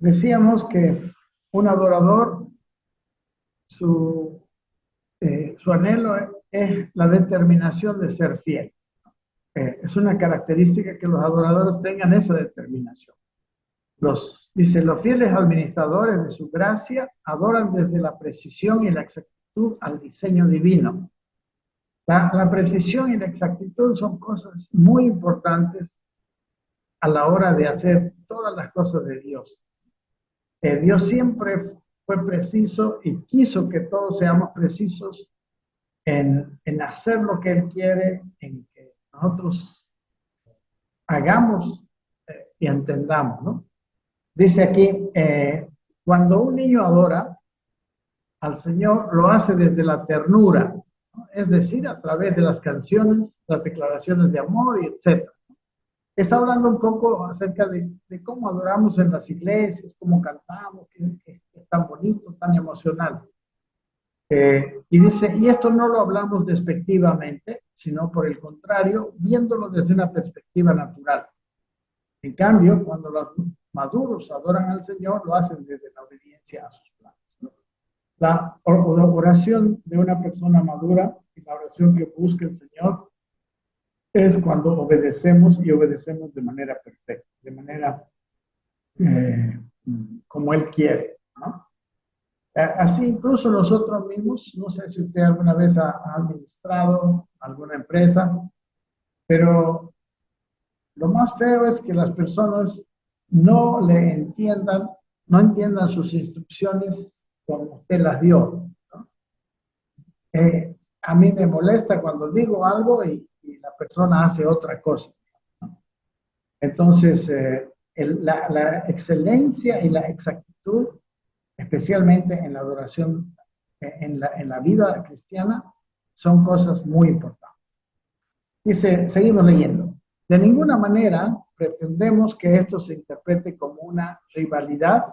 Decíamos que un adorador, su, su anhelo es la determinación de ser fiel. Es una característica que los adoradores tengan esa determinación. Dice, los fieles administradores de su gracia adoran desde la precisión y la exactitud al diseño divino. La precisión y la exactitud son cosas muy importantes a la hora de hacer todas las cosas de Dios. Dios siempre fue preciso y quiso que todos seamos precisos en hacer lo que Él quiere, en que nosotros hagamos y entendamos, ¿no? Dice aquí, cuando un niño adora al Señor, lo hace desde la ternura, ¿no? Es decir, a través de las canciones, las declaraciones de amor, y etc. Está hablando un poco acerca de cómo adoramos en las iglesias, cómo cantamos, que es tan bonito, tan emocional. Y dice, y esto no lo hablamos despectivamente, sino por el contrario, viéndolo desde una perspectiva natural. En cambio, cuando los maduros adoran al Señor, lo hacen desde la obediencia a sus planes, ¿no? La oración de una persona madura y la oración que busca el Señor es cuando obedecemos y obedecemos de manera perfecta, de manera como Él quiere, ¿no? Así incluso nosotros mismos, no sé si usted alguna vez ha administrado alguna empresa, pero lo más feo es que las personas no entiendan sus instrucciones como usted las dio, ¿no? A mí me molesta cuando digo algo y la persona hace otra cosa, ¿no? Entonces, la excelencia y la exactitud, especialmente en la adoración, en la vida cristiana, son cosas muy importantes. Dice, seguimos leyendo. De ninguna manera pretendemos que esto se interprete como una rivalidad,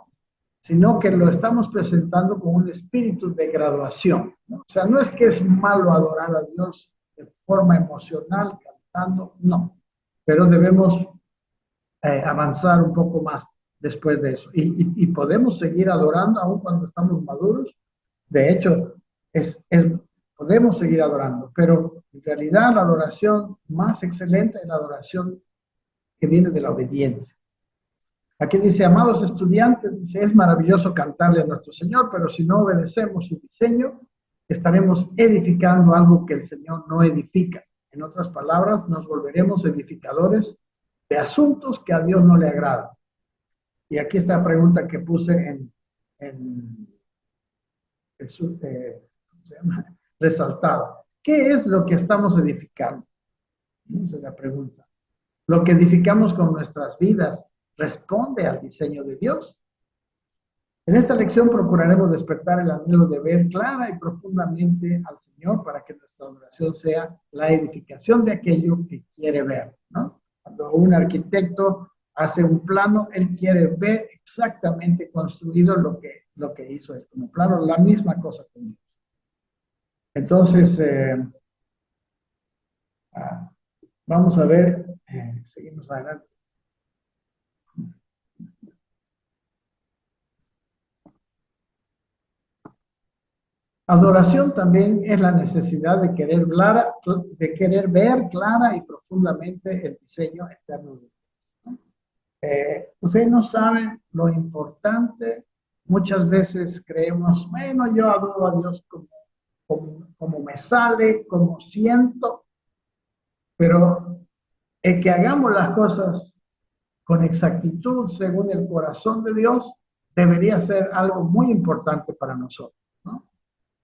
sino que lo estamos presentando como un espíritu de graduación, ¿no? O sea, no es que es malo adorar a Dios de forma emocional, cantando, no, pero debemos avanzar un poco más después de eso. Y podemos seguir adorando aún cuando estamos maduros. De hecho, podemos seguir adorando, pero en realidad la adoración más excelente es la adoración que viene de la obediencia. Aquí dice, amados estudiantes, dice, es maravilloso cantarle a nuestro Señor, pero si no obedecemos su diseño, estaremos edificando algo que el Señor no edifica. En otras palabras, nos volveremos edificadores de asuntos que a Dios no le agradan. Y aquí está la pregunta que puse resaltada. ¿Qué es lo que estamos edificando? Esa es la pregunta. ¿Lo que edificamos con nuestras vidas responde al diseño de Dios? En esta lección procuraremos despertar el anhelo de ver clara y profundamente al Señor para que nuestra oración sea la edificación de aquello que quiere ver, ¿no? Cuando un arquitecto hace un plano, él quiere ver exactamente construido lo que hizo él como plano, la misma cosa con Dios. Entonces, vamos a ver, seguimos adelante. Adoración también es la necesidad de querer ver clara y profundamente el diseño eterno de Dios. Ustedes no saben lo importante. Muchas veces creemos, bueno, yo adoro a Dios como me sale, como siento, pero el que hagamos las cosas con exactitud según el corazón de Dios debería ser algo muy importante para nosotros, ¿no?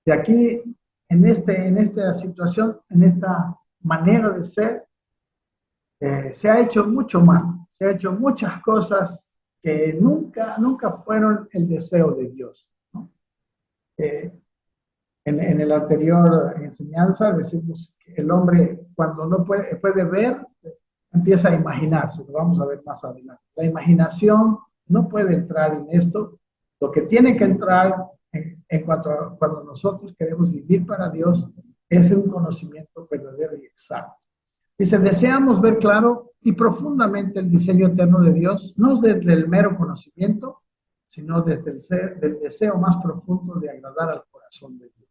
Y aquí, en esta situación, en esta manera de ser, se ha hecho mucho mal, se ha hecho muchas cosas que nunca fueron el deseo de Dios, ¿no? En el anterior enseñanza decimos que el hombre cuando no puede ver, empieza a imaginarse, lo vamos a ver más adelante. La imaginación no puede entrar en esto, lo que tiene que entrar en cuanto a cuando nosotros queremos vivir para Dios es un conocimiento verdadero y exacto. Dice, deseamos ver claro y profundamente el diseño eterno de Dios, no desde el mero conocimiento, sino desde del deseo más profundo de agradar al corazón de Dios.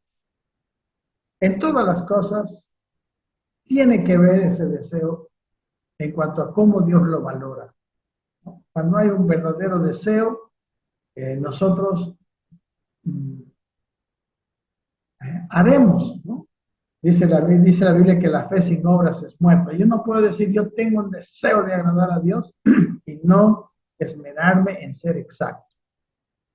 En todas las cosas tiene que ver ese deseo en cuanto a cómo Dios lo valora. Cuando hay un verdadero deseo, nosotros haremos, ¿no? Dice la Biblia que la fe sin obras es muerta. Yo no puedo decir, yo tengo un deseo de agradar a Dios y no esmerarme en ser exacto.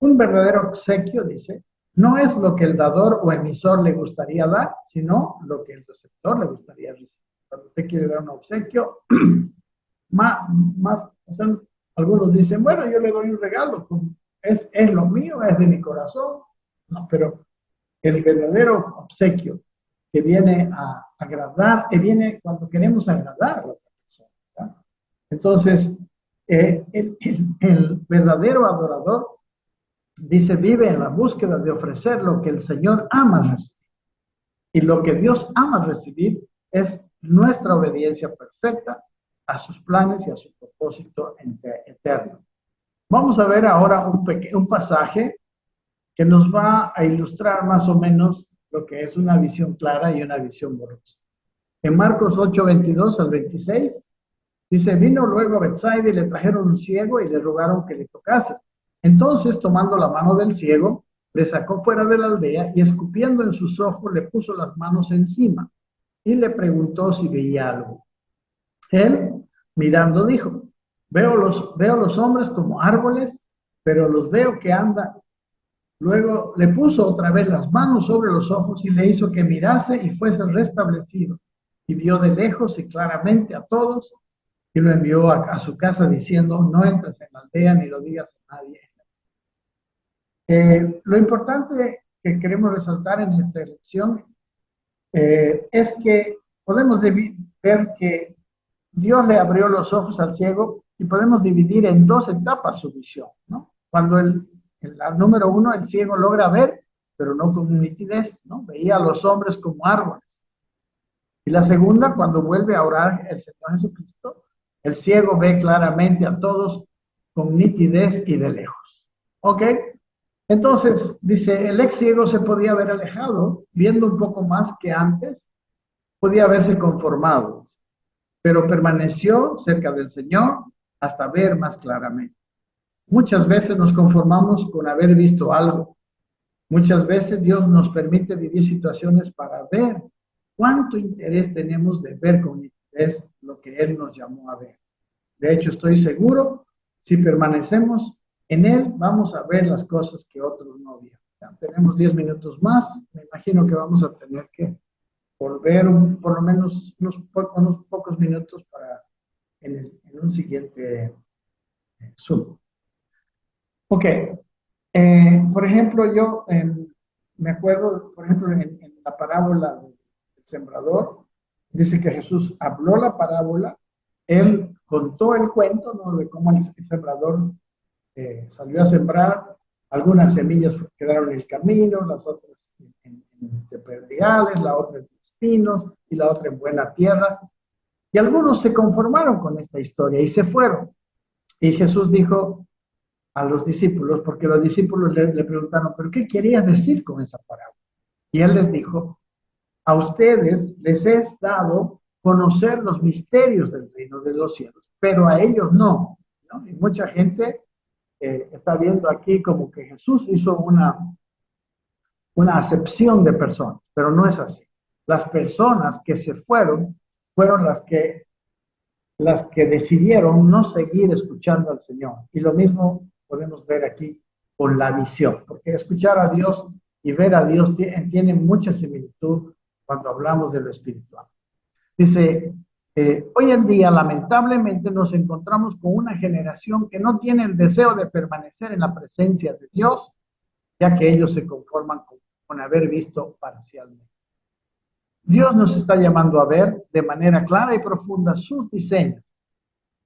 Un verdadero obsequio, dice, no es lo que el dador o emisor le gustaría dar, sino lo que el receptor le gustaría recibir. Cuando usted quiere dar un obsequio, o sea, algunos dicen, bueno, yo le doy un regalo, es lo mío, es de mi corazón. No, pero el verdadero obsequio que viene a agradar, que viene cuando queremos agradar a la otra persona, ¿verdad? Entonces, el verdadero adorador, dice, vive en la búsqueda de ofrecer lo que el Señor ama recibir. Y lo que Dios ama recibir es nuestra obediencia perfecta a sus planes y a su propósito eterno. Vamos a ver ahora un pasaje que nos va a ilustrar más o menos lo que es una visión clara y una visión borrosa. En Marcos 8, 22 al 26, dice, vino luego a Betsaida y le trajeron un ciego y le rogaron que le tocase. Entonces, tomando la mano del ciego, le sacó fuera de la aldea y escupiendo en sus ojos le puso las manos encima y le preguntó si veía algo. Él, mirando, dijo, veo los hombres como árboles, pero los veo que andan. Luego le puso otra vez las manos sobre los ojos y le hizo que mirase y fuese restablecido. Y vio de lejos y claramente a todos y lo envió a su casa diciendo, no entres en la aldea ni lo digas a nadie. Lo importante que queremos resaltar en esta lección es que podemos ver que Dios le abrió los ojos al ciego y podemos dividir en dos etapas su visión, ¿no? Cuando número uno, el ciego logra ver, pero no con nitidez, ¿no? Veía a los hombres como árboles. Y la segunda, cuando vuelve a orar el Señor Jesucristo, el ciego ve claramente a todos con nitidez y de lejos. ¿Ok? Entonces, dice, el ex ciego se podía haber alejado, viendo un poco más que antes, podía haberse conformado, pero permaneció cerca del Señor hasta ver más claramente. Muchas veces nos conformamos con haber visto algo. Muchas veces Dios nos permite vivir situaciones para ver cuánto interés tenemos de ver con interés lo que Él nos llamó a ver. De hecho, estoy seguro, si permanecemos en Él, vamos a ver las cosas que otros no vieron. Ya tenemos 10 minutos más, me imagino que vamos a tener que volver por lo menos unos pocos minutos para en un siguiente Zoom. Ok, por ejemplo, yo me acuerdo, por ejemplo, en la parábola del sembrador, dice que Jesús habló la parábola, él contó el cuento, ¿no? De cómo el sembrador salió a sembrar, algunas semillas quedaron en el camino, las otras en pedregales, la otra en espinos y la otra en buena tierra. Y algunos se conformaron con esta historia y se fueron. Y Jesús dijo a los discípulos, porque los discípulos le preguntaron, ¿pero qué querías decir con esa parábola? Y él les dijo, a ustedes les es dado conocer los misterios del reino de los cielos, pero a ellos no, ¿no? Y mucha gente está viendo aquí como que Jesús hizo una acepción de personas, pero no es así. Las personas que se fueron las que decidieron no seguir escuchando al Señor. Y lo mismo podemos ver aquí con la visión, porque escuchar a Dios y ver a Dios tiene mucha similitud cuando hablamos de lo espiritual. Dice, hoy en día lamentablemente nos encontramos con una generación que no tiene el deseo de permanecer en la presencia de Dios, ya que ellos se conforman con haber visto parcialmente. Dios nos está llamando a ver de manera clara y profunda sus diseños.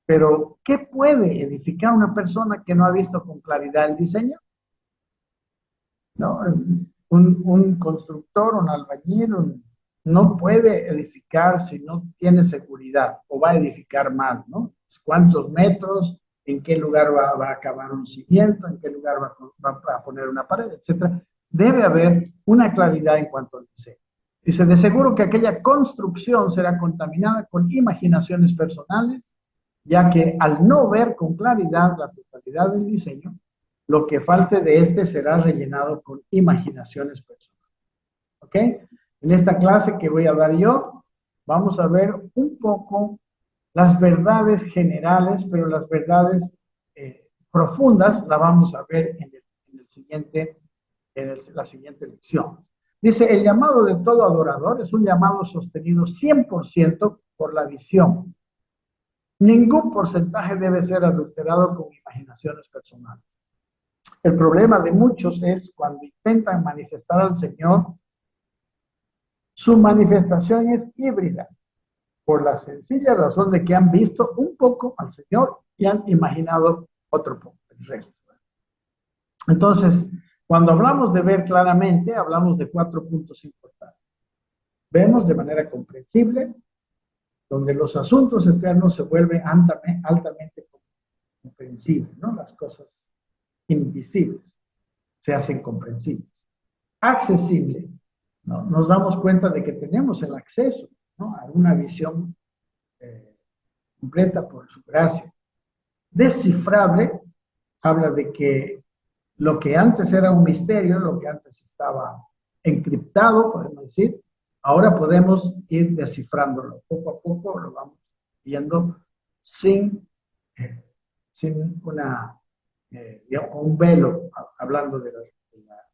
Pero, ¿qué puede edificar una persona que no ha visto con claridad el diseño? ¿No? Un constructor, un albañil, no puede edificar si no tiene seguridad o va a edificar mal, ¿no? ¿Cuántos metros? en qué lugar va a acabar un cimiento, en qué lugar va a poner una pared, etcétera. Debe haber una claridad en cuanto al diseño. Dice, de seguro que aquella construcción será contaminada con imaginaciones personales, ya que al no ver con claridad la totalidad del diseño, lo que falte de este será rellenado con imaginaciones personales. ¿Ok? En esta clase que voy a dar yo, vamos a ver un poco las verdades generales, pero las verdades profundas las vamos a ver en la siguiente lección. Dice, el llamado de todo adorador es un llamado sostenido 100% por la visión. Ningún porcentaje debe ser adulterado con imaginaciones personales. El problema de muchos es cuando intentan manifestar al Señor, su manifestación es híbrida, por la sencilla razón de que han visto un poco al Señor y han imaginado otro poco, el resto. Entonces, cuando hablamos de ver claramente, hablamos de 4 puntos importantes. Vemos de manera comprensible, donde los asuntos eternos se vuelven altamente comprensibles, ¿no? Las cosas invisibles se hacen comprensibles. Accesible, ¿no? Nos damos cuenta de que tenemos el acceso, ¿no?, a una visión completa por su gracia. Descifrable, habla de que lo que antes era un misterio, lo que antes estaba encriptado, podemos decir, ahora podemos ir descifrándolo. Poco a poco lo vamos viendo sin un velo, hablando de la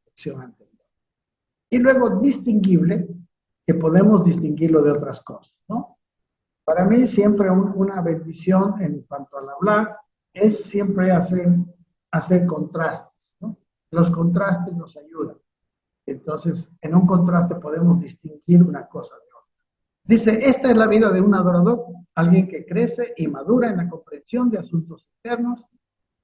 lección anterior. Y luego distinguible, que podemos distinguirlo de otras cosas, ¿no? Para mí siempre una bendición en cuanto al hablar es siempre hacer contrastes, ¿no? Los contrastes nos ayudan. Entonces, en un contraste podemos distinguir una cosa de otra. Dice, esta es la vida de un adorador, alguien que crece y madura en la comprensión de asuntos eternos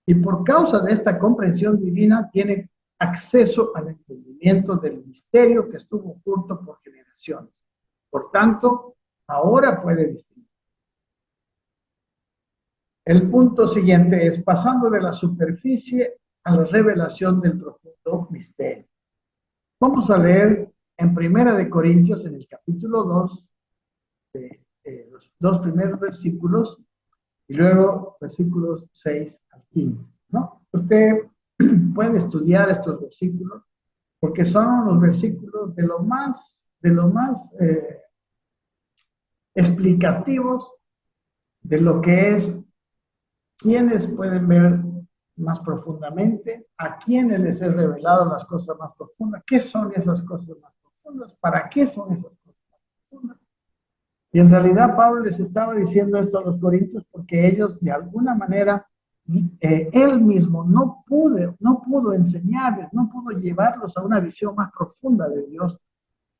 y por causa de esta comprensión divina tiene acceso al entendimiento del misterio que estuvo oculto por generaciones. Por tanto, ahora puede distinguir. El punto siguiente es pasando de la superficie a la revelación del profundo misterio. Vamos a leer en Primera de Corintios, en el capítulo 2, los 2 primeros versículos, y luego versículos 6 al 15, ¿no? Usted puede estudiar estos versículos, porque son los versículos de lo más explicativos de lo que es, quienes pueden ver más profundamente, a quienes les he revelado las cosas más profundas, qué son esas cosas más profundas, para qué son esas cosas más profundas. Y en realidad Pablo les estaba diciendo esto a los corintios porque ellos de alguna manera, él mismo no pudo enseñarles, no pudo llevarlos a una visión más profunda de Dios,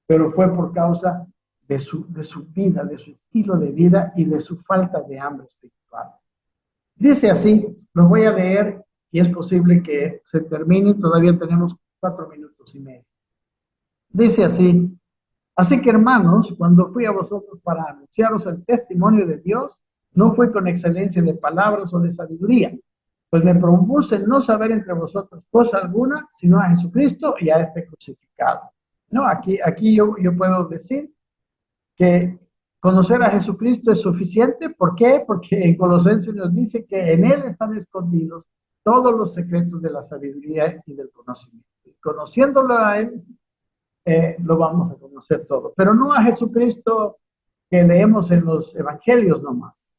pero fue por causa de su vida, de su estilo de vida y de su falta de hambre espiritual. Dice así, los voy a leer y es posible que se termine, todavía tenemos 4 minutos y medio. Dice así, así que hermanos, cuando fui a vosotros para anunciaros el testimonio de Dios, no fue con excelencia de palabras o de sabiduría, pues me propuse no saber entre vosotros cosa alguna, sino a Jesucristo y a este crucificado. No, aquí yo puedo decir que conocer a Jesucristo es suficiente. ¿Por qué? Porque en Colosenses nos dice que en Él están escondidos todos los secretos de la sabiduría y del conocimiento. Y conociéndolo a Él, lo vamos a conocer todo. Pero no a Jesucristo que leemos en los evangelios nomás,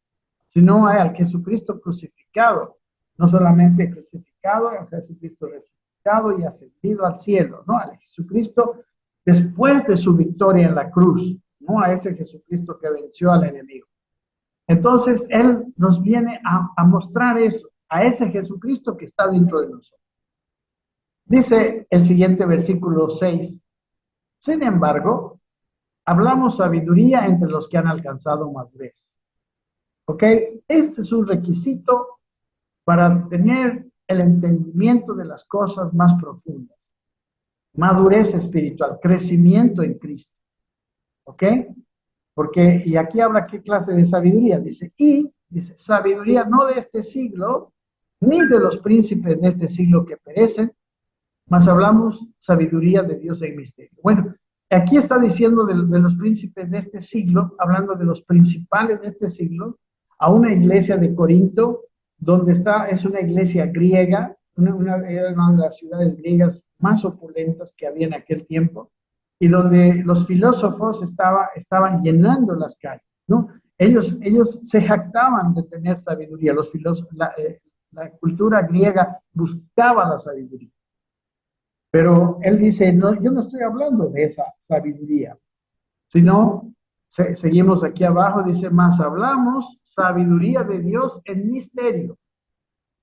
sino al Jesucristo crucificado. No solamente crucificado, al Jesucristo resucitado y ascendido al cielo, no, al Jesucristo después de su victoria en la cruz, no a ese Jesucristo que venció al enemigo. Entonces, Él nos viene a mostrar eso, a ese Jesucristo que está dentro de nosotros. Dice el siguiente versículo 6, sin embargo, hablamos sabiduría entre los que han alcanzado madurez. ¿Ok? Este es un requisito para tener el entendimiento de las cosas más profundas. Madurez espiritual, crecimiento en Cristo. ¿Ok? Porque, y aquí habla qué clase de sabiduría, dice, sabiduría no de este siglo, ni de los príncipes de este siglo que perecen, mas hablamos sabiduría de Dios en misterio. Bueno, aquí está diciendo de los príncipes de este siglo, hablando de los principales de este siglo, a una iglesia de Corinto, donde está, es una iglesia griega, era una de las ciudades griegas más opulentas que había en aquel tiempo, y donde los filósofos estaban llenando las calles, ¿no? Ellos se jactaban de tener sabiduría, los filósofos, la cultura griega buscaba la sabiduría. Pero él dice, no, yo no estoy hablando de esa sabiduría, sino, seguimos aquí abajo, dice, más hablamos sabiduría de Dios en misterio,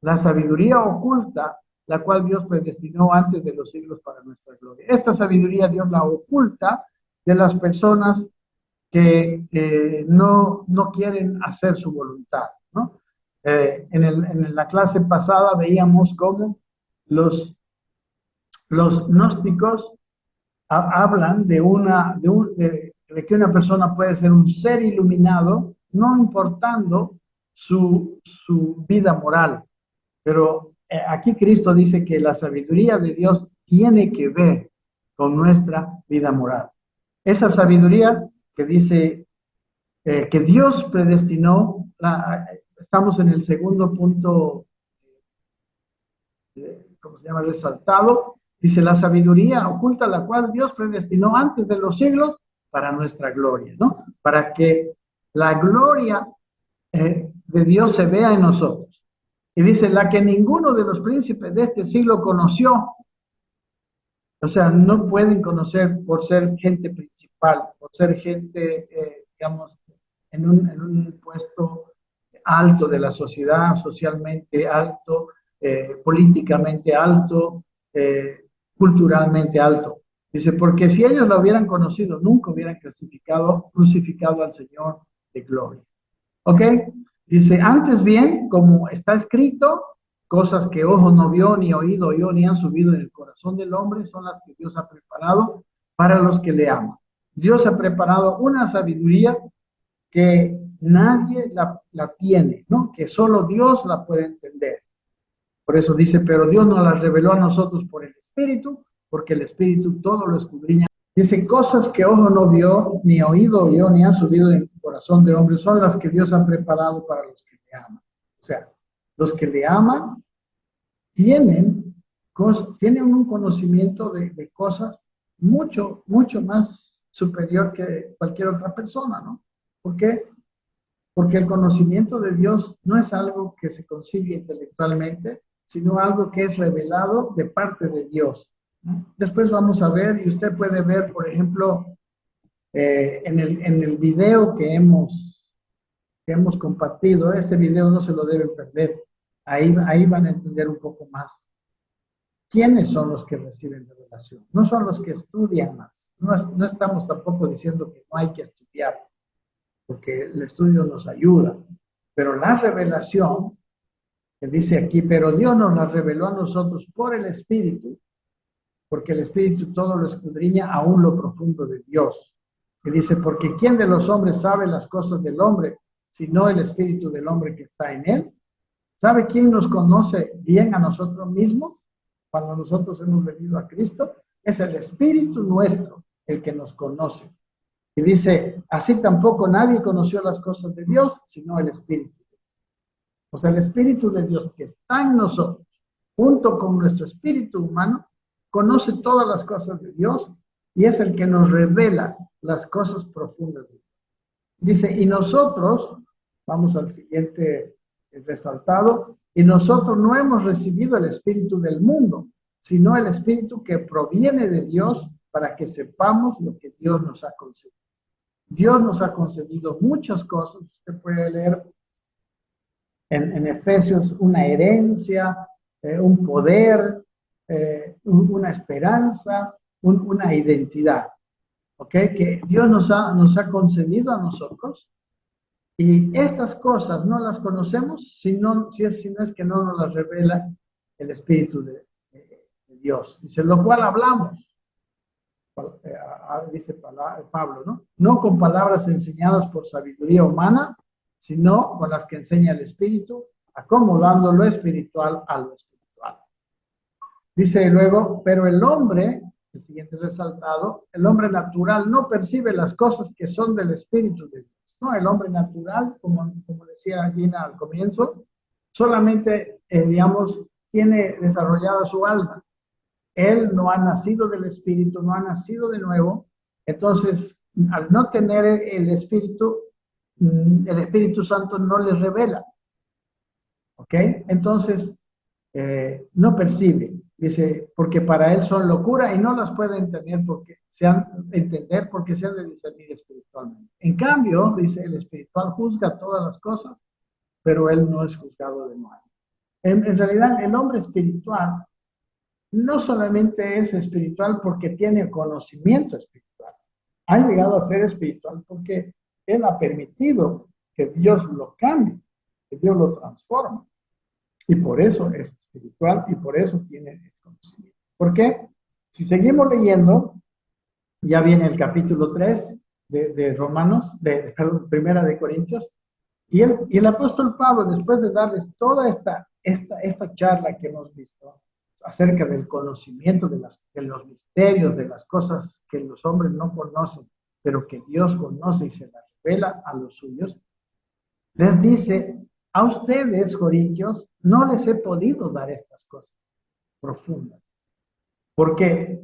la sabiduría oculta, la cual Dios predestinó antes de los siglos para nuestra gloria. Esta sabiduría Dios la oculta de las personas que no quieren hacer su voluntad, ¿no? En la clase pasada veíamos cómo los gnósticos hablan de que una persona puede ser un ser iluminado, no importando su vida moral. Pero aquí Cristo dice que la sabiduría de Dios tiene que ver con nuestra vida moral. Esa sabiduría que dice que Dios predestinó, estamos en el segundo punto, ¿cómo se llama? Resaltado. Dice, la sabiduría oculta la cual Dios predestinó antes de los siglos para nuestra gloria, ¿no? Para que la gloria de Dios se vea en nosotros. Y dice, la que ninguno de los príncipes de este siglo conoció. O sea, no pueden conocer por ser gente principal, por ser gente, digamos, en un puesto alto de la sociedad, socialmente alto, políticamente alto, culturalmente alto. Dice, porque si ellos lo hubieran conocido, nunca hubieran crucificado al Señor de gloria. ¿Ok? Dice, antes bien, como está escrito, cosas que ojo no vio, ni oído oyó, ni han subido en el corazón del hombre, son las que Dios ha preparado para los que le aman. Dios ha preparado una sabiduría que nadie la tiene, ¿no? Que solo Dios la puede entender. Por eso dice, pero Dios nos la reveló a nosotros por el Espíritu, porque el Espíritu todo lo escudriña. Dice, cosas que ojo no vio, ni oído oyó, ni han subido en el corazón de hombre, son las que Dios ha preparado para los que le aman. O sea, los que le aman tienen un conocimiento de cosas mucho, mucho más superior que cualquier otra persona, ¿no? ¿Por qué? Porque el conocimiento de Dios no es algo que se consigue intelectualmente, sino algo que es revelado de parte de Dios. Después vamos a ver, y usted puede ver, por ejemplo, en el video que hemos compartido, ese video no se lo deben perder. Ahí van a entender un poco más. ¿Quiénes son los que reciben revelación? No son los que estudian más. No estamos tampoco diciendo que no hay que estudiar, porque el estudio nos ayuda. Pero la revelación, que dice aquí, pero Dios nos la reveló a nosotros por el Espíritu, porque el Espíritu todo lo escudriña aún lo profundo de Dios. Que dice, porque ¿quién de los hombres sabe las cosas del hombre, sino el Espíritu del hombre que está en él? ¿Sabe quién nos conoce bien a nosotros mismos? Cuando nosotros hemos venido a Cristo, es el Espíritu nuestro el que nos conoce. Y dice, así tampoco nadie conoció las cosas de Dios, sino el Espíritu. O sea, el Espíritu de Dios que está en nosotros, junto con nuestro espíritu humano, conoce todas las cosas de Dios y es el que nos revela las cosas profundas de Dios. Dice, y nosotros, vamos al siguiente resaltado, y nosotros no hemos recibido el espíritu del mundo, sino el espíritu que proviene de Dios para que sepamos lo que Dios nos ha concedido. Dios nos ha concedido muchas cosas, usted puede leer en Efesios una herencia, un poder, una esperanza, una identidad, ¿ok? Que Dios nos ha concedido a nosotros y estas cosas no las conocemos si no es que no nos las revela el Espíritu de Dios. Dice, lo cual hablamos, dice Pablo, ¿no? No con palabras enseñadas por sabiduría humana, sino con las que enseña el Espíritu, acomodando lo espiritual a lo espiritual. Dice luego, pero el hombre, el siguiente resaltado, el hombre natural no percibe las cosas que son del Espíritu de Dios. No, el hombre natural, como decía Gina al comienzo, solamente, digamos, tiene desarrollada su alma. Él no ha nacido del Espíritu, no ha nacido de nuevo. Entonces, al no tener el Espíritu Santo no le revela. ¿Ok? Entonces, no percibe. Dice, porque para él son locura y no las puede entender porque se han de discernir espiritualmente. En cambio, dice, el espiritual juzga todas las cosas, pero él no es juzgado de mal. En realidad, el hombre espiritual no solamente es espiritual porque tiene conocimiento espiritual, ha llegado a ser espiritual porque él ha permitido que Dios lo cambie, que Dios lo transforme. Y por eso es espiritual y por eso tiene el conocimiento. ¿Por qué? Si seguimos leyendo, ya viene el capítulo 3 de Romanos, perdón, Primera de Corintios, y el apóstol Pablo, después de darles toda esta charla que hemos visto acerca del conocimiento de los misterios, de las cosas que los hombres no conocen, pero que Dios conoce y se las revela a los suyos, les dice, a ustedes, corintios, no les he podido dar estas cosas profundas, porque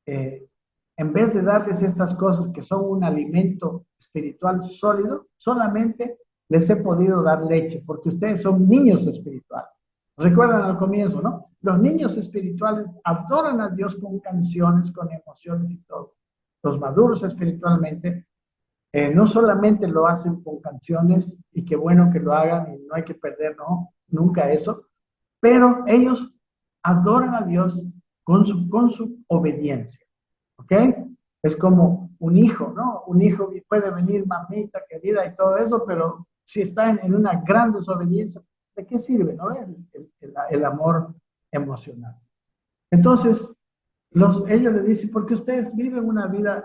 en vez de darles estas cosas que son un alimento espiritual sólido, solamente les he podido dar leche, porque ustedes son niños espirituales. Recuerdan al comienzo, ¿no? Los niños espirituales adoran a Dios con canciones, con emociones y todo. Los maduros espiritualmente no solamente lo hacen con canciones, y qué bueno que lo hagan y no hay que perder, no, nunca eso, pero ellos adoran a Dios con su obediencia, ¿ok? Es como un hijo, ¿no? Un hijo puede venir, mamita querida y todo eso, pero si está en una gran desobediencia, ¿de qué sirve, no? El amor emocional. Entonces, ellos le dicen, porque ustedes viven una vida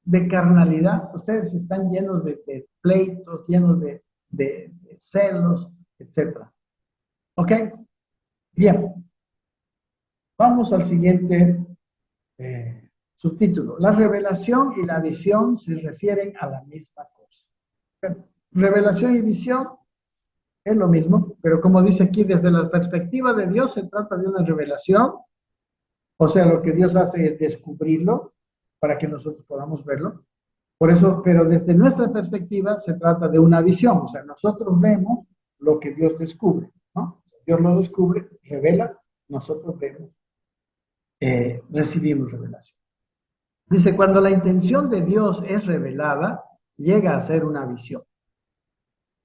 de carnalidad, ustedes están llenos de pleitos, llenos de celos, etc. ¿Ok? Bien. Vamos al siguiente subtítulo. La revelación y la visión se refieren a la misma cosa. Revelación y visión es lo mismo, pero como dice aquí, desde la perspectiva de Dios se trata de una revelación, o sea, lo que Dios hace es descubrirlo para que nosotros podamos verlo. Por eso, pero desde nuestra perspectiva se trata de una visión, o sea, nosotros vemos lo que Dios descubre, ¿no? Dios lo descubre, revela, nosotros vemos, recibimos revelación. Dice, cuando la intención de Dios es revelada, llega a ser una visión.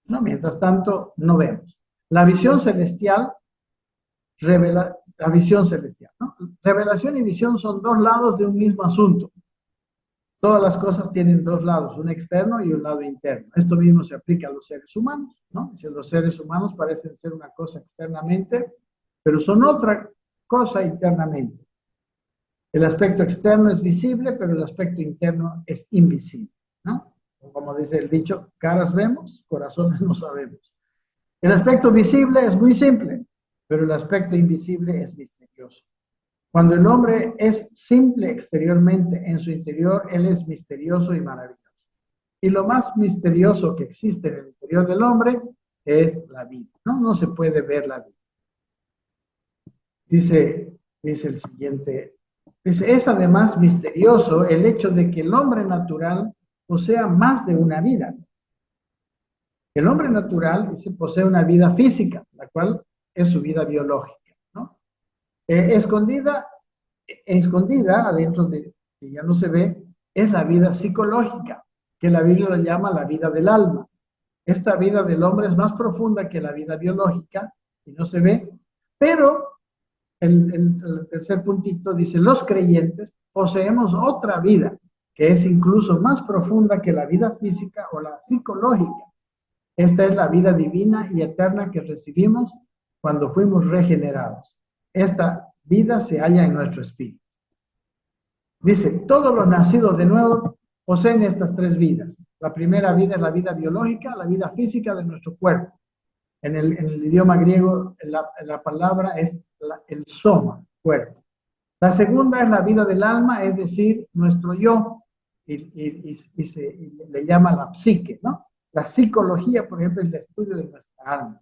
¿No? Mientras tanto, no vemos. La visión celestial revela la visión celestial, ¿no? Revelación y visión son dos lados de un mismo asunto. Todas las cosas tienen dos lados, un externo y un lado interno. Esto mismo se aplica a los seres humanos, ¿no? Si los seres humanos parecen ser una cosa externamente, pero son otra cosa internamente. El aspecto externo es visible, pero el aspecto interno es invisible, ¿no? Como dice el dicho, caras vemos, corazones no sabemos. El aspecto visible es muy simple, pero el aspecto invisible es misterioso. Cuando el hombre es simple exteriormente, en su interior, él es misterioso y maravilloso. Y lo más misterioso que existe en el interior del hombre es la vida, ¿no? No se puede ver la vida. Dice el siguiente, es además misterioso el hecho de que el hombre natural posea más de una vida. El hombre natural posee una vida física, la cual es su vida biológica, ¿no? Escondida adentro de, que ya no se ve, es la vida psicológica, que la Biblia lo llama la vida del alma. Esta vida del hombre es más profunda que la vida biológica y no se ve, pero el tercer puntito dice, los creyentes poseemos otra vida que es incluso más profunda que la vida física o la psicológica. Esta es la vida divina y eterna que recibimos cuando fuimos regenerados. Esta vida se halla en nuestro espíritu. Dice, todos los nacidos de nuevo poseen estas tres vidas. La primera vida es la vida biológica, la vida física de nuestro cuerpo. En el idioma griego, la palabra es el soma, cuerpo. La segunda es la vida del alma, es decir, nuestro yo, y le llama la psique, ¿no? La psicología, por ejemplo, es el estudio de nuestra alma.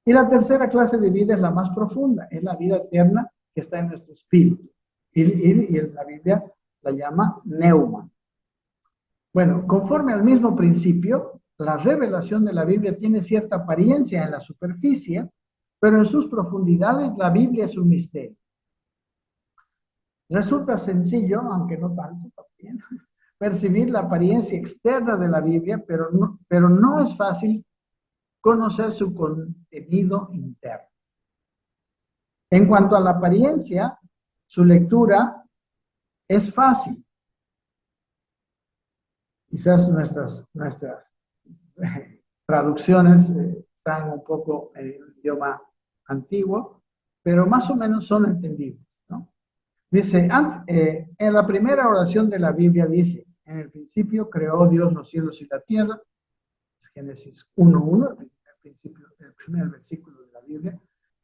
Y la tercera clase de vida es la más profunda, es la vida eterna que está en nuestro espíritu. Y la Biblia la llama neuma. Bueno, conforme al mismo principio, la revelación de la Biblia tiene cierta apariencia en la superficie, pero en sus profundidades la Biblia es un misterio. Resulta sencillo, aunque no tanto también, percibir la apariencia externa de la Biblia, pero no es fácil conocer su contenido interno. En cuanto a la apariencia, su lectura es fácil. Quizás nuestras traducciones están un poco en el idioma antiguo, pero más o menos son entendibles, ¿no? Dice, en la primera oración de la Biblia dice, en el principio creó Dios los cielos y la tierra, es Génesis 1:1, el primer versículo de la Biblia.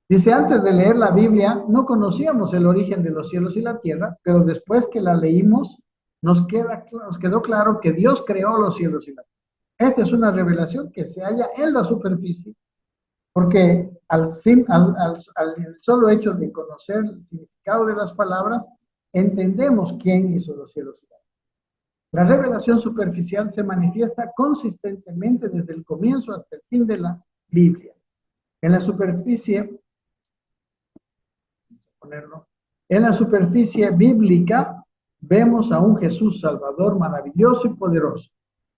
Dice, antes de leer la Biblia no conocíamos el origen de los cielos y la tierra, pero después que la leímos nos quedó claro que Dios creó los cielos y la tierra. Esta es una revelación que se halla en la superficie, porque al solo hecho de conocer el significado de las palabras, entendemos quién hizo los cielos y la tierra. La revelación superficial se manifiesta consistentemente desde el comienzo hasta el fin de la Biblia. En la superficie bíblica vemos a un Jesús Salvador maravilloso y poderoso,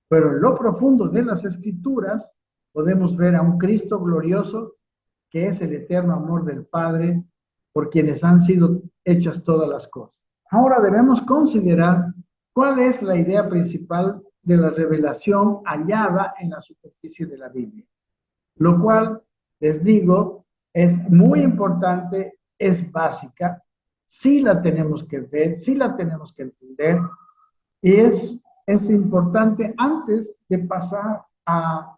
pero en lo profundo de las Escrituras podemos ver a un Cristo glorioso que es el eterno amor del Padre por quienes han sido hechas todas las cosas. Ahora debemos considerar cuál es la idea principal de la revelación hallada en la superficie de la Biblia, lo cual, les digo, es muy importante, es básica, sí la tenemos que ver, sí la tenemos que entender, y es importante antes de pasar a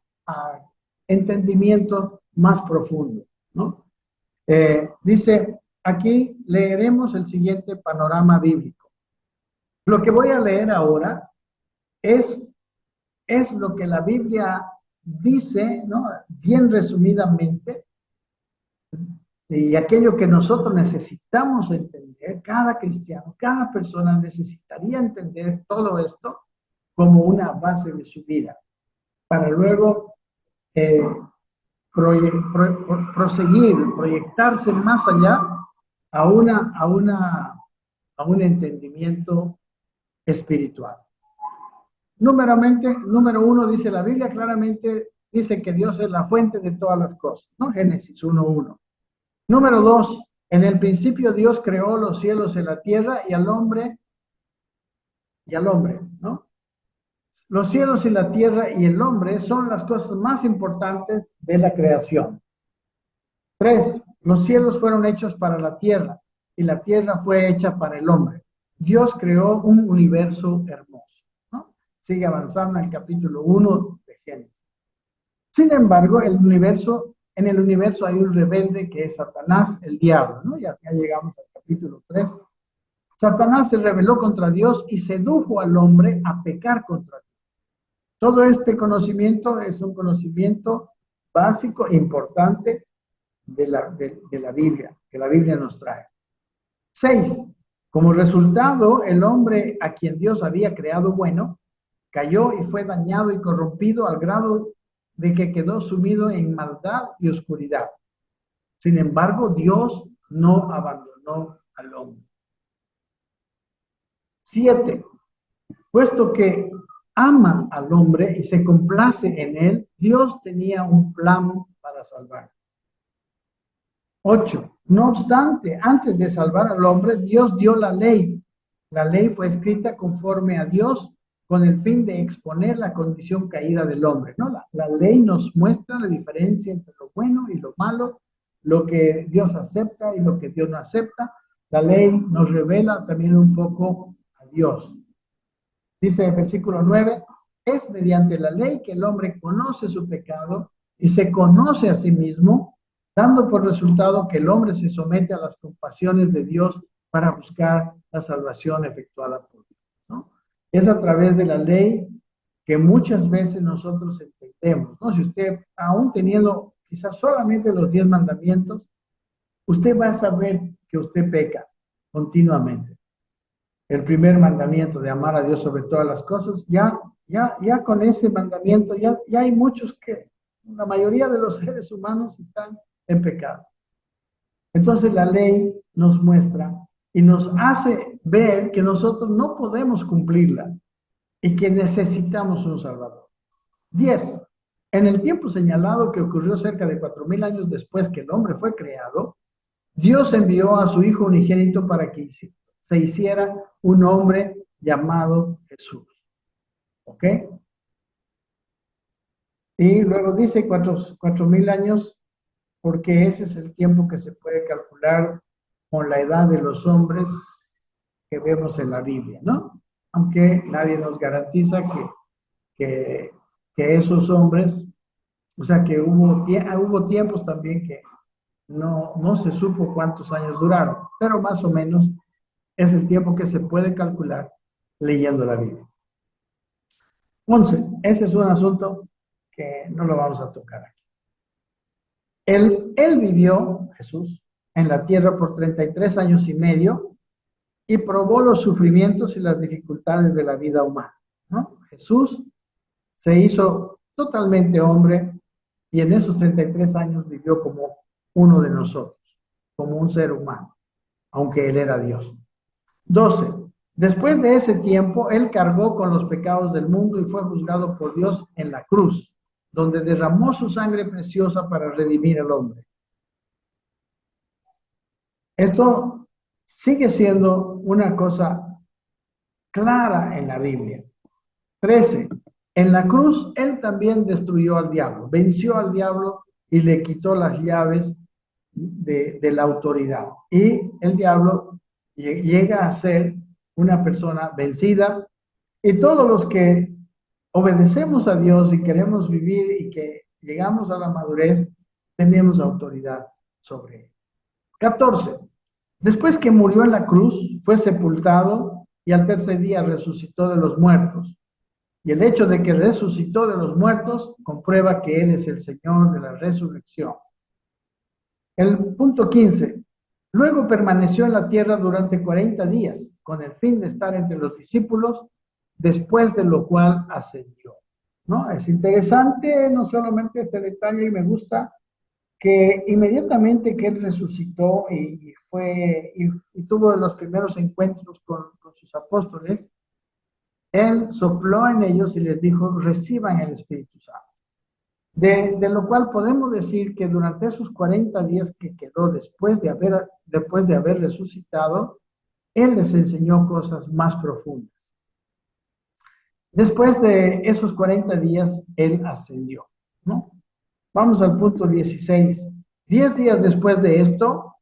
entendimiento más profundo, ¿no? Dice, aquí leeremos el siguiente panorama bíblico. Lo que voy a leer ahora es lo que la Biblia dice, ¿no? Bien resumidamente, y aquello que nosotros necesitamos entender, cada cristiano, cada persona necesitaría entender todo esto como una base de su vida, para luego proseguir, proyectarse más allá a un entendimiento espiritual. Número uno, dice la Biblia, claramente dice que Dios es la fuente de todas las cosas, ¿no? Génesis 1:1. Número 2, en el principio Dios creó los cielos y la tierra y al hombre, ¿no? Los cielos y la tierra y el hombre son las cosas más importantes de la creación. 3, los cielos fueron hechos para la tierra y la tierra fue hecha para el hombre. Dios creó un universo hermoso, ¿no? Sigue avanzando en el capítulo 1 de Génesis. Sin embargo, en el universo hay un rebelde que es Satanás, el diablo, ¿no? Ya llegamos al capítulo 3. Satanás se rebeló contra Dios y sedujo al hombre a pecar contra Dios. Todo este conocimiento es un conocimiento básico e importante de la Biblia, que la Biblia nos trae. 6. Como resultado, el hombre a quien Dios había creado bueno, cayó y fue dañado y corrompido al grado de que quedó sumido en maldad y oscuridad. Sin embargo, Dios no abandonó al hombre. 7. Puesto que ama al hombre y se complace en él, Dios tenía un plan para salvar. 8. No obstante, antes de salvar al hombre, Dios dio la ley. La ley fue escrita conforme a Dios con el fin de exponer la condición caída del hombre, ¿no? La ley nos muestra la diferencia entre lo bueno y lo malo, lo que Dios acepta y lo que Dios no acepta. La ley nos revela también un poco a Dios. Dice el versículo 9, es mediante la ley que el hombre conoce su pecado y se conoce a sí mismo, dando por resultado que el hombre se somete a las compasiones de Dios para buscar la salvación efectuada por Dios, ¿no? Es a través de la ley que muchas veces nosotros entendemos, ¿no? Si usted, aún teniendo quizás solamente los 10 mandamientos, usted va a saber que usted peca continuamente. El primer mandamiento de amar a Dios sobre todas las cosas, ya con ese mandamiento, ya hay muchos que, la mayoría de los seres humanos están en pecado. Entonces la ley nos muestra y nos hace ver que nosotros no podemos cumplirla y que necesitamos un Salvador. 10. En el tiempo señalado que ocurrió cerca de 4000 años después que el hombre fue creado, Dios envió a su Hijo unigénito para que se hiciera un hombre llamado Jesús. ¿Ok? Y luego dice 4000 años, porque ese es el tiempo que se puede calcular con la edad de los hombres que vemos en la Biblia, ¿no? Aunque nadie nos garantiza que esos hombres, o sea, que hubo tiempos también que no se supo cuántos años duraron, pero más o menos es el tiempo que se puede calcular leyendo la Biblia. 11. Ese es un asunto que no lo vamos a tocar aquí. Él vivió, Jesús, en la tierra por 33 años y medio y probó los sufrimientos y las dificultades de la vida humana, ¿no? Jesús se hizo totalmente hombre y en esos 33 años vivió como uno de nosotros, como un ser humano, aunque él era Dios. 12. Después de ese tiempo, él cargó con los pecados del mundo y fue juzgado por Dios en la cruz, donde derramó su sangre preciosa para redimir al hombre. Esto sigue siendo una cosa clara en la Biblia. 13. En la cruz, él también destruyó al diablo, venció al diablo y le quitó las llaves de la autoridad. Y el diablo llega a ser una persona vencida y todos los que obedecemos a Dios y queremos vivir y que llegamos a la madurez, tenemos autoridad sobre él. 14. Después que murió en la cruz, fue sepultado y al tercer día resucitó de los muertos. Y el hecho de que resucitó de los muertos comprueba que Él es el Señor de la resurrección. El punto 15. Luego permaneció en la tierra durante 40 días, con el fin de estar entre los discípulos, después de lo cual ascendió, ¿no? Es interesante no solamente este detalle, y me gusta que inmediatamente que Él resucitó y tuvo los primeros encuentros con sus apóstoles, Él sopló en ellos y les dijo, reciban el Espíritu Santo. De lo cual podemos decir que durante esos 40 días que quedó después de haber resucitado, Él les enseñó cosas más profundas. Después de esos 40 días, Él ascendió, ¿no? Vamos al punto 16. 10 días después de esto,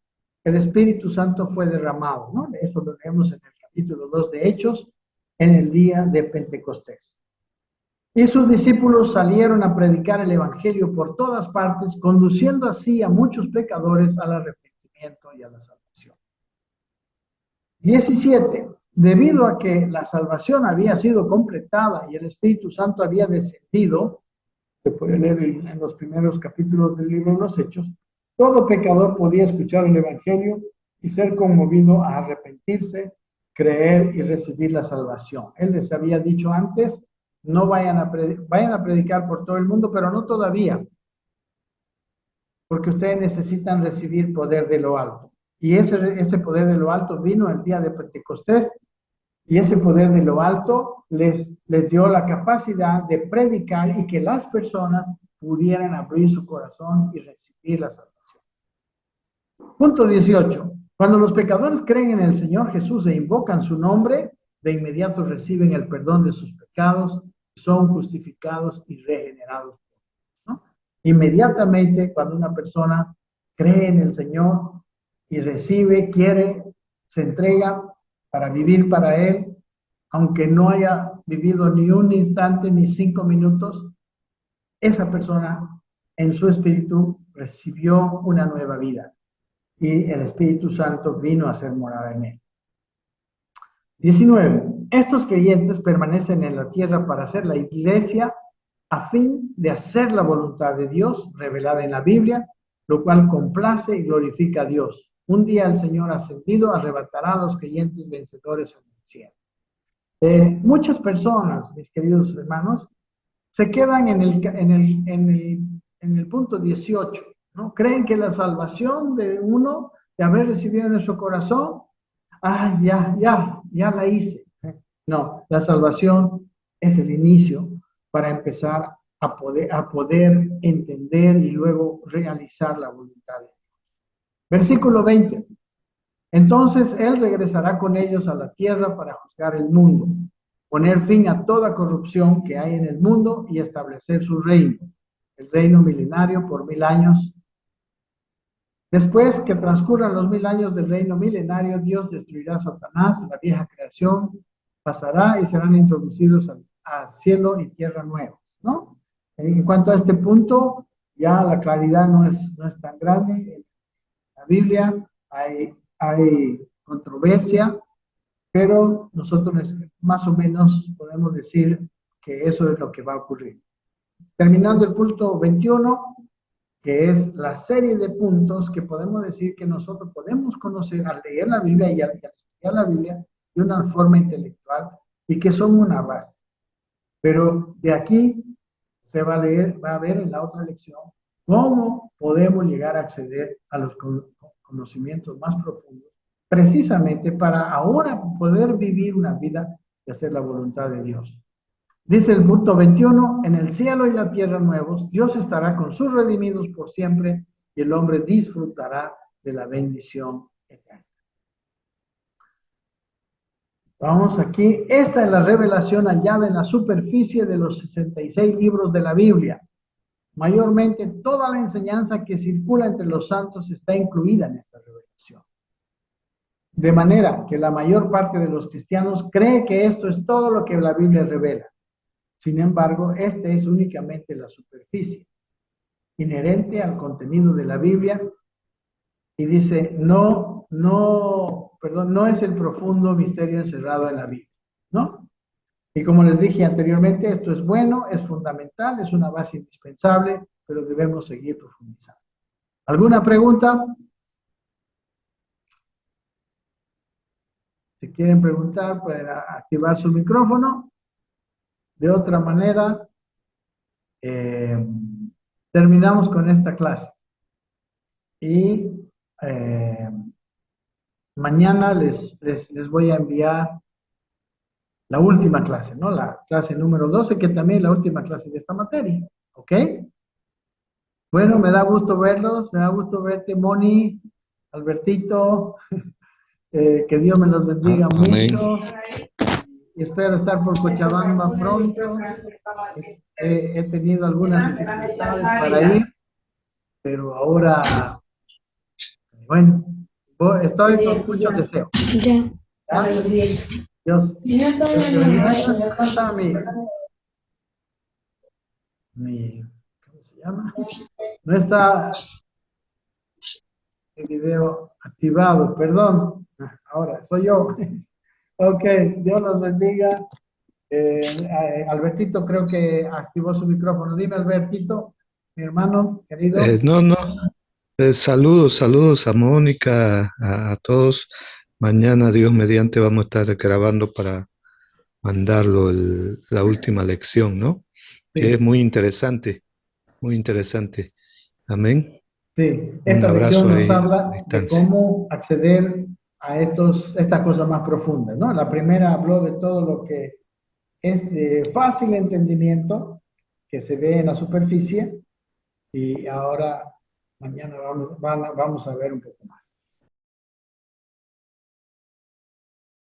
el Espíritu Santo fue derramado, ¿no? Eso lo leemos en el capítulo 2 de Hechos, en el día de Pentecostés. Y sus discípulos salieron a predicar el Evangelio por todas partes, conduciendo así a muchos pecadores al arrepentimiento y a la salvación. 17. Debido a que la salvación había sido completada y el Espíritu Santo había descendido, se puede leer en los primeros capítulos del libro de los Hechos, todo pecador podía escuchar el Evangelio y ser conmovido a arrepentirse, creer y recibir la salvación. Él les había dicho antes, no vayan a predicar por todo el mundo, pero no todavía, porque ustedes necesitan recibir poder de lo alto. Y ese poder de lo alto vino el día de Pentecostés, y ese poder de lo alto les dio la capacidad de predicar y que las personas pudieran abrir su corazón y recibir la salvación. Punto 18. Cuando los pecadores creen en el Señor Jesús e invocan su nombre, de inmediato reciben el perdón de sus pecados, son justificados y regenerados, ¿no? Inmediatamente cuando una persona cree en el Señor y recibe, quiere, se entrega para vivir para Él, aunque no haya vivido ni un instante ni 5 minutos, esa persona en su espíritu recibió una nueva vida y el Espíritu Santo vino a ser morada en él. 19. Estos creyentes permanecen en la tierra para hacer la iglesia a fin de hacer la voluntad de Dios revelada en la Biblia, lo cual complace y glorifica a Dios. Un día el Señor ascendido arrebatará a los creyentes vencedores en el cielo. Muchas personas, mis queridos hermanos, se quedan en el punto 18, ¿no? Creen que la salvación de uno, de haber recibido en nuestro corazón, ya la hice. No, la salvación es el inicio para empezar a poder entender y luego realizar la voluntad de Dios. Versículo 20. Entonces Él regresará con ellos a la tierra para juzgar el mundo, poner fin a toda corrupción que hay en el mundo y establecer su reino, el reino milenario por 1000 años. Después que transcurran los 1000 años del reino milenario, Dios destruirá a Satanás, la vieja creación pasará y serán introducidos a cielo y tierra nuevos, ¿no? En cuanto a este punto, ya la claridad no es tan grande. En la Biblia hay controversia, pero nosotros más o menos podemos decir que eso es lo que va a ocurrir. Terminando el punto 21, que es la serie de puntos que podemos decir que nosotros podemos conocer al leer la Biblia y al estudiar la Biblia de una forma intelectual y que son una base. Pero de aquí se va a ver en la otra lección cómo podemos llegar a acceder a los conocimientos más profundos, precisamente para ahora poder vivir una vida de hacer la voluntad de Dios. Dice el punto 21, en el cielo y la tierra nuevos, Dios estará con sus redimidos por siempre y el hombre disfrutará de la bendición eterna. Vamos aquí, esta es la revelación hallada en la superficie de los 66 libros de la Biblia. Mayormente toda la enseñanza que circula entre los santos está incluida en esta revelación. De manera que la mayor parte de los cristianos cree que esto es todo lo que la Biblia revela. Sin embargo, esta es únicamente la superficie, inherente al contenido de la Biblia, y dice, no es el profundo misterio encerrado en la Biblia, ¿no? Y como les dije anteriormente, esto es bueno, es fundamental, es una base indispensable, pero debemos seguir profundizando. ¿Alguna pregunta? Si quieren preguntar, pueden activar su micrófono. De otra manera, terminamos con esta clase. Y mañana les voy a enviar la última clase, ¿no? La clase número 12, que también es la última clase de esta materia. ¿Ok? Bueno, me da gusto verlos, me da gusto verte, Moni, Albertito, que Dios me los bendiga mucho. Y espero estar por Cochabamba pronto. He tenido algunas dificultades para ir, pero ahora, bueno, estoy con mucho deseo. ¿Ya? Dios. ¿Cómo se llama? No está el video activado, perdón. Ahora, soy yo. Ok, Dios los bendiga. Albertito creo que activó su micrófono. Dime, Albertito, mi hermano querido. No. Saludos a Mónica, a todos. Mañana, Dios mediante, vamos a estar grabando para mandarlo la última lección, ¿no? Sí. Que es muy interesante, muy interesante. Amén. Sí, Un esta abrazo lección nos ahí a habla de distancia. cómo acceder a estas cosas más profundas, ¿no? La primera habló de todo lo que es de fácil entendimiento, que se ve en la superficie, y ahora mañana vamos a ver un poco más.